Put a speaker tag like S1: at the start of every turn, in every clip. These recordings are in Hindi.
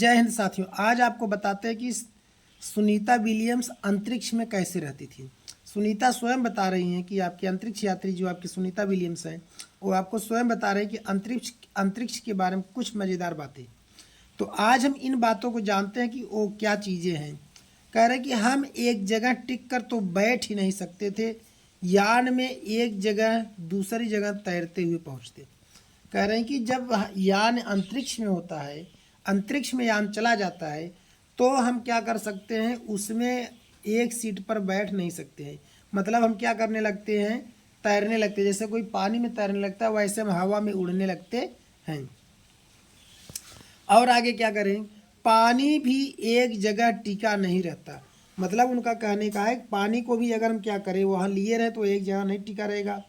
S1: जय हिंद साथियों। आज आपको बताते हैं कि सुनीता विलियम्स अंतरिक्ष में कैसे रहती थी। सुनीता स्वयं बता रही हैं कि आपकी अंतरिक्ष यात्री जो आपकी सुनीता विलियम्स हैं वो आपको स्वयं बता रहे हैं कि अंतरिक्ष के बारे में कुछ मज़ेदार बातें। तो आज हम इन बातों को जानते हैं कि वो क्या चीज़ें हैं। कह रहे हैं कि हम एक जगह टिक कर तो बैठ ही नहीं सकते थे, यान में एक जगह दूसरी जगह तैरते हुए पहुँचते। कह रहे हैं कि जब यान अंतरिक्ष में होता है, अंतरिक्ष में यान चला जाता है, तो हम क्या कर सकते हैं, उसमें एक सीट पर बैठ नहीं सकते हैं। मतलब हम क्या करने लगते हैं, तैरने लगते हैं। जैसे कोई पानी में तैरने लगता है वैसे हम हवा में उड़ने लगते हैं। और आगे क्या करें, पानी भी एक जगह टिका नहीं रहता। मतलब उनका कहने का है पानी को भी अगर हम क्या करें, वहाँ लिए रहे तो एक जगह नहीं टिका रहेगा,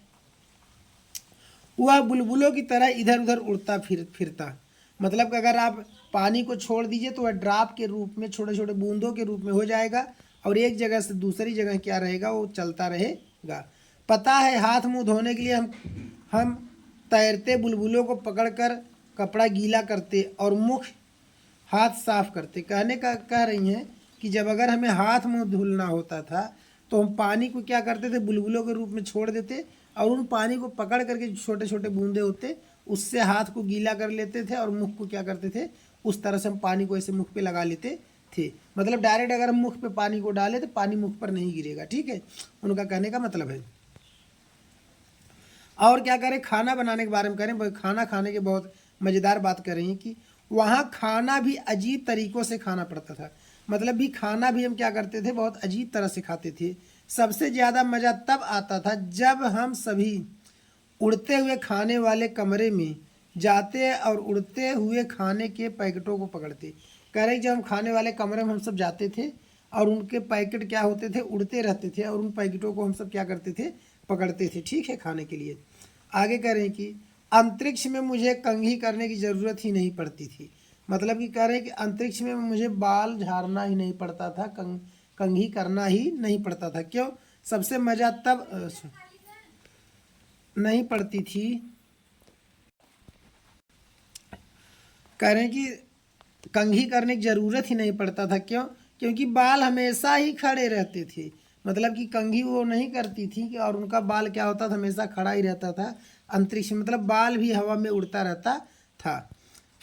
S1: वह बुलबुलों की तरह इधर उधर उड़ता फिरता। मतलब कि अगर आप पानी को छोड़ दीजिए तो वह ड्रॉप के रूप में, छोटे छोटे बूंदों के रूप में हो जाएगा और एक जगह से दूसरी जगह क्या रहेगा, वो चलता रहेगा। पता है, हाथ मुंह धोने के लिए हम तैरते बुलबुलों को पकड़कर कपड़ा गीला करते और मुख हाथ साफ करते। कह रही हैं कि जब अगर हमें हाथ मुंह धुलना होता था तो हम पानी को क्या करते थे, बुलबुलों के रूप में छोड़ देते और उन पानी को पकड़ करके छोटे छोटे बूंदे होते उससे हाथ को गीला कर लेते थे और मुख को क्या करते थे, उस तरह से हम पानी को ऐसे मुख पे लगा लेते थे। मतलब डायरेक्ट अगर हम मुख पे पानी को डालें तो पानी मुख पर नहीं गिरेगा। ठीक है, उनका कहने का मतलब है। और क्या करें, खाना बनाने के बारे में करें। खाना खाने के बहुत मज़ेदार बात कर रही हैं कि वहाँ खाना भी अजीब तरीक़ों से खाना पड़ता था। मतलब भी खाना भी हम क्या करते थे, बहुत अजीब तरह से खाते थे। सबसे ज़्यादा मज़ा तब आता था जब हम सभी उड़ते हुए खाने वाले कमरे में जाते और उड़ते हुए खाने के पैकेटों को पकड़ते। कह रहे जब हम खाने वाले कमरे में हम सब जाते थे और उनके पैकेट क्या होते थे, उड़ते रहते थे और उन पैकेटों को हम सब क्या करते थे, पकड़ते थे। ठीक है, खाने के लिए। आगे कह रहे हैं कि अंतरिक्ष में मुझे कंघी करने की ज़रूरत ही नहीं पड़ती थी। मतलब कि कह रहे हैं कि अंतरिक्ष में मुझे बाल झाड़ना ही नहीं पड़ता था, कंघी करना ही नहीं पड़ता था। क्यों? सबसे मज़ा तब नहीं पड़ती थी। कह रहे हैं कि कंघी करने की ज़रूरत ही नहीं पड़ता था। क्यों? क्योंकि बाल हमेशा ही खड़े रहते थे। मतलब कि कंघी वो नहीं करती थी और उनका बाल क्या होता था, हमेशा खड़ा ही रहता था अंतरिक्ष में। मतलब बाल भी हवा में उड़ता रहता था।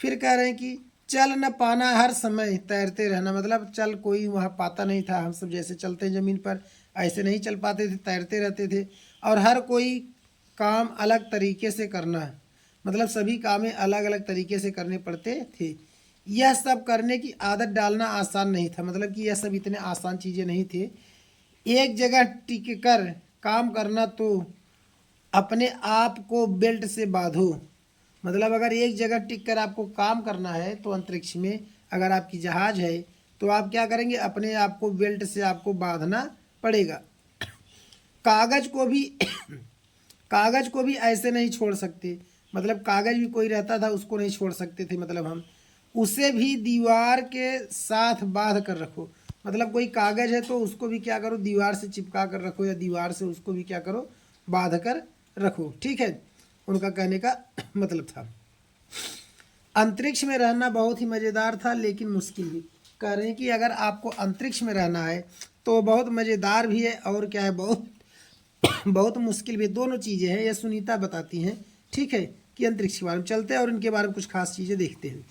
S1: फिर कह रहे हैं कि चल न पाना, हर समय तैरते रहना। मतलब चल कोई वहाँ पाता नहीं था, हम सब जैसे चलते हैं ज़मीन पर ऐसे नहीं चल पाते थे, तैरते रहते थे। और हर कोई काम अलग तरीके से करना है। मतलब सभी कामें अलग अलग तरीके से करने पड़ते थे। यह सब करने की आदत डालना आसान नहीं था। मतलब कि यह सब इतने आसान चीज़ें नहीं थे। एक जगह टिक कर काम करना तो अपने आप को बेल्ट से बांधो। मतलब अगर एक जगह टिक कर आपको काम करना है तो अंतरिक्ष में अगर आपकी जहाज़ है तो आप क्या करेंगे, अपने आप को बेल्ट से आपको बांधना पड़ेगा। कागज़ को भी कागज़ को भी ऐसे नहीं छोड़ सकते। मतलब कागज़ भी कोई रहता था उसको नहीं छोड़ सकते थे। मतलब हम उसे भी दीवार के साथ बांध कर रखो। मतलब कोई कागज़ है तो उसको भी क्या करो, दीवार से चिपका कर रखो या दीवार से उसको भी क्या करो, बांध कर रखो। ठीक है, उनका कहने का मतलब था। अंतरिक्ष में रहना बहुत ही मज़ेदार था लेकिन मुश्किल भी। कह रहे हैं कि अगर आपको अंतरिक्ष में रहना है तो बहुत मज़ेदार भी है और क्या है, बहुत बहुत मुश्किल भी। दोनों चीज़ें हैं, ये सुनीता बताती हैं। ठीक है, कि अंतरिक्ष के बारे में चलते हैं और इनके बारे में कुछ खास चीज़ें देखते हैं।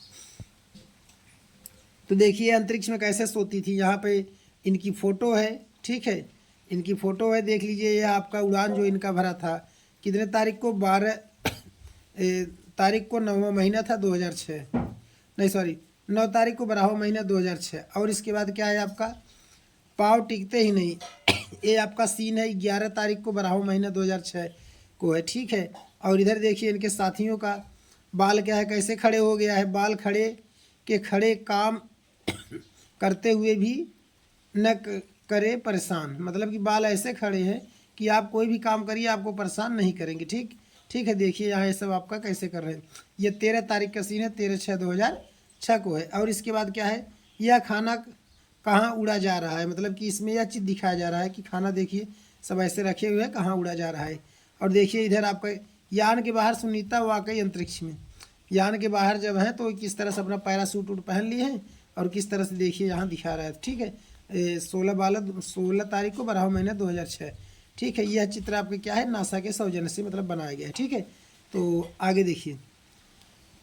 S1: तो देखिए अंतरिक्ष में कैसे सोती थी। यहाँ पे इनकी फ़ोटो है। ठीक है, इनकी फ़ोटो है, देख लीजिए। ये आपका उड़ान जो इनका भरा था कितने तारीख को, 12 तारीख को 9वां महीना था 2006, नहीं सॉरी 9 तारीख को 12वां महीना 2006। और इसके बाद क्या है आपका, पाँव टिकते ही नहीं। ये आपका सीन है 11 तारीख को 12वां महीना 2006 को है। ठीक है, और इधर देखिए इनके साथियों का बाल क्या है, कैसे खड़े हो गया है। बाल खड़े के खड़े काम करते हुए भी न करे परेशान। मतलब कि बाल ऐसे खड़े हैं कि आप कोई भी काम करिए आपको परेशान नहीं करेंगे। ठीक है, देखिए यहाँ ये सब आपका कैसे कर रहे हैं। ये 13 तारीख का सीन है, 13/6/2006 को है। और इसके बाद क्या है, यह खाना कहाँ उड़ा जा रहा है। मतलब कि इसमें यह चीज़ दिखाया जा रहा है कि खाना देखिए सब ऐसे रखे हुए हैं, कहाँ उड़ा जा रहा है। और देखिए इधर आपका यान के बाहर सुनीता वाकई अंतरिक्ष में। यान के बाहर जब हैं तो किस तरह से अपना पैरासूट उट पहन लिए हैं और किस तरह से देखिए यहाँ दिखा रहा है, ठीक है। 16 तारीख को 12वां महीना 2006, ठीक है। यह चित्र आपके क्या है, नासा के सौजन्य से मतलब बनाया गया है, ठीक है। तो आगे देखिए,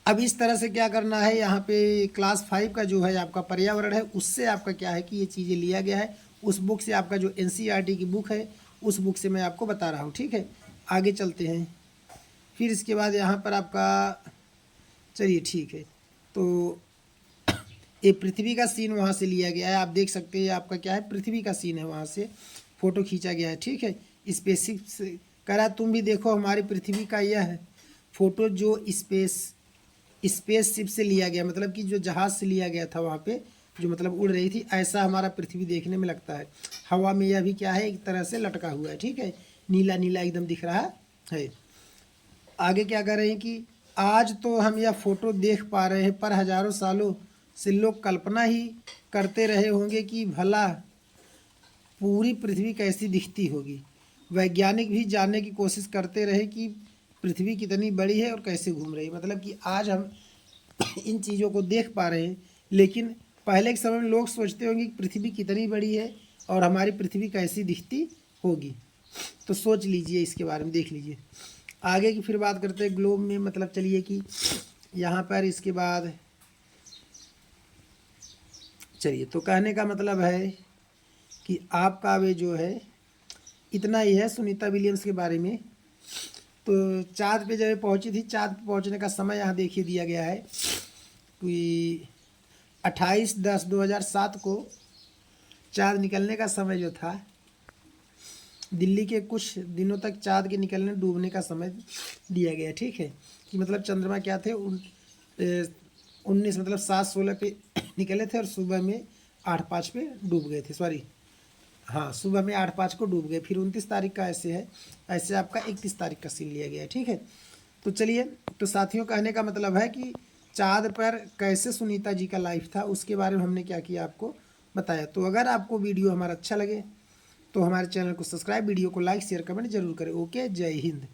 S1: अब इस तरह से क्या करना है, यहाँ पे क्लास 5 का जो है आपका पर्यावरण है, उससे आपका क्या है कि ये चीज़ें लिया गया है, उस बुक से आपका जो NCERT की बुक है उस बुक से मैं आपको बता रहा हूँ, ठीक है। आगे चलते हैं, फिर इसके बाद यहाँ पर आपका, चलिए ठीक है, तो ये पृथ्वी का सीन वहाँ से लिया गया है, आप देख सकते हैं आपका क्या है, पृथ्वी का सीन है, वहाँ से फ़ोटो खींचा गया है, ठीक है। स्पेसशिप से करा, तुम भी देखो हमारी पृथ्वी का यह है फ़ोटो जो स्पेसशिप से लिया गया, मतलब कि जो जहाज़ से लिया गया था वहाँ पे, जो मतलब उड़ रही थी, ऐसा हमारा पृथ्वी देखने में लगता है। हवा में यह भी क्या है, एक तरह से लटका हुआ है, ठीक है, नीला नीला एकदम दिख रहा है। आगे क्या कर रहे हैं कि आज तो हम यह फ़ोटो देख पा रहे हैं, पर हज़ारों सालों से लोग कल्पना ही करते रहे होंगे कि भला पूरी पृथ्वी कैसी दिखती होगी। वैज्ञानिक भी जानने की कोशिश करते रहे कि पृथ्वी कितनी बड़ी है और कैसे घूम रही है। मतलब कि आज हम इन चीज़ों को देख पा रहे हैं, लेकिन पहले के समय में लोग सोचते होंगे कि पृथ्वी कितनी बड़ी है और हमारी पृथ्वी कैसी दिखती होगी। तो सोच लीजिए, इसके बारे में देख लीजिए। आगे की फिर बात करते हैं ग्लोब में, मतलब चलिए कि यहाँ पर इसके बाद, चलिए, तो कहने का मतलब है कि आपका वे जो है इतना ही है सुनीता विलियम्स के बारे में। तो चाँद पे जब पहुंची थी, चाँद पे पहुंचने का समय यहाँ देखिए दिया गया है कि 28/10/2007 को चाँद निकलने का समय जो था, दिल्ली के कुछ दिनों तक चाँद के निकलने डूबने का समय दिया गया, ठीक है। कि मतलब चंद्रमा क्या थे, 19 मतलब 7:16 पे निकले थे और सुबह में 8:05 पे डूब गए थे, सॉरी, हाँ, सुबह में 8:05 को डूब गए। फिर 29 तारीख का ऐसे है, ऐसे आपका 31 तारीख का सीन लिया गया है, ठीक है। तो चलिए, तो साथियों, कहने का मतलब है कि चाँद पर कैसे सुनीता जी का लाइफ था, उसके बारे में हमने क्या किया, आपको बताया। तो अगर आपको वीडियो हमारा अच्छा लगे तो हमारे चैनल को सब्सक्राइब, वीडियो को लाइक शेयर कमेंट जरूर करें। ओके, जय हिंद।